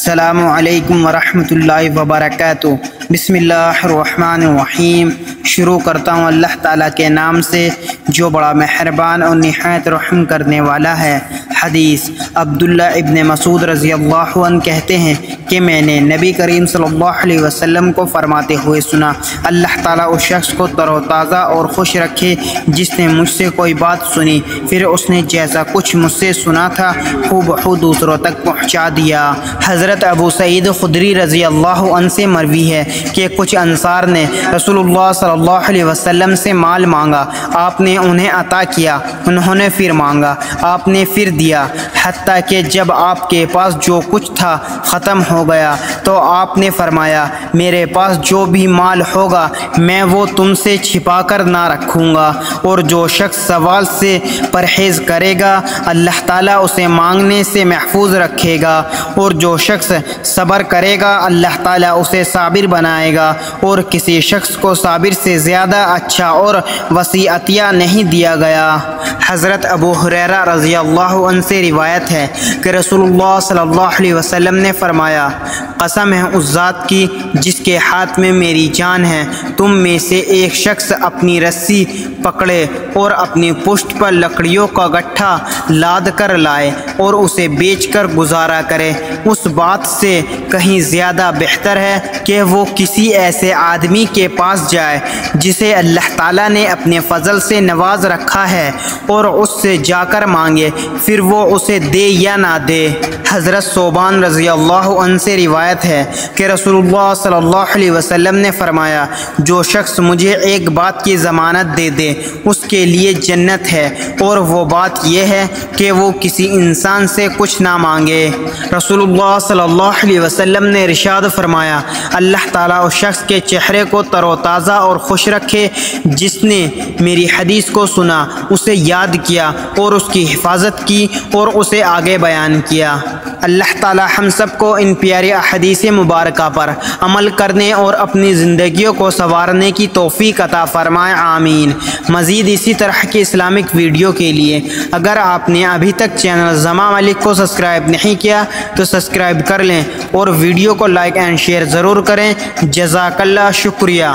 السلام علیکم ورحمۃ اللہ وبرکاتہ۔ بسم اللہ الرحمن الرحیم۔ شروع کرتا ہوں اللہ تعالیٰ کے نام سے جو بڑا مہربان اور نہایت رحم کرنے والا ہے۔ حدیث عبداللہ ابن مسعود رضی اللہ عنہ کہتے ہیں کہ میں نے نبی کریم صلی اللہ علیہ وسلم کو فرماتے ہوئے سنا، اللہ تعالیٰ اس شخص کو تر و تازہ اور خوش رکھے جس نے مجھ سے کوئی بات سنی، پھر اس نے جیسا کچھ مجھ سے سنا تھا ہو بہو دوسروں تک پہنچا دیا۔ حضرت ابو سعید خدری رضی اللہ عنہ سے مروی ہے کہ کچھ انصار نے رسول اللہ صلی اللہ علیہ وسلم سے مال مانگا، آپ نے انہیں عطا کیا، انہوں نے پھر مانگا، آپ نے پھر دیا، حتیٰ کہ جب آپ کے پاس جو کچھ تھا ختم ہو گیا تو آپ نے فرمایا میرے پاس جو بھی مال ہوگا میں وہ تم سے چھپا کر نہ رکھوں گا، اور جو شخص سوال سے پرہیز کرے گا اللہ تعالیٰ اسے مانگنے سے محفوظ رکھے گا، اور جو شخص صبر کرے گا اللہ تعالیٰ اسے صابر بنائے گا، اور کسی شخص کو صابر سے زیادہ اچھا اور وسیع عطیہ نہیں دیا گیا۔ حضرت ابو ہریرہ رضی اللہ عنہ سے روایت ہے کہ رسول اللہ صلی اللہ علیہ وسلم نے فرمایا، قسم ہے اس ذات کی جس کے ہاتھ میں میری جان ہے، تم میں سے ایک شخص اپنی رسی پکڑے اور اپنی پشت پر لکڑیوں کا گٹھا لاد کر لائے اور اسے بیچ کر گزارا کرے، اس بات سے کہیں زیادہ بہتر ہے کہ وہ کسی ایسے آدمی کے پاس جائے جسے اللہ تعالیٰ نے اپنے فضل سے نواز رکھا ہے اور اس سے جا کر مانگے، پھر وہ اسے دے یا نہ دے۔ حضرت ثوبان رضی اللہ عنہ سے روایت ہے کہ رسول اللہ صلی اللہ علیہ وسلم نے فرمایا، جو شخص مجھے ایک بات کی ضمانت دے دے اس کے لیے جنت ہے، اور وہ بات یہ ہے کہ وہ کسی انسان سے کچھ نہ مانگے۔ رسول اللہ صلی اللہ علیہ وسلم نے ارشاد فرمایا، اللہ تعالیٰ اس شخص کے چہرے کو تر و تازہ اور خوش رکھے جس نے میری حدیث کو سنا، اسے یاد کیا اور اس کی حفاظت کی اور اسے آگے بیان کیا۔ اللہ تعالیٰ ہم سب کو ان پیاری احادیث مبارکہ پر عمل کرنے اور اپنی زندگیوں کو سنوارنے کی توفیق عطا فرمائے، آمین۔ مزید اسی طرح کے اسلامک ویڈیو کے لیے اگر آپ نے ابھی تک چینل زمان ملک کو سبسکرائب نہیں کیا تو سبسکرائب کر لیں اور ویڈیو کو لائک اینڈ شیئر ضرور کریں۔ جزاک اللہ، شکریہ۔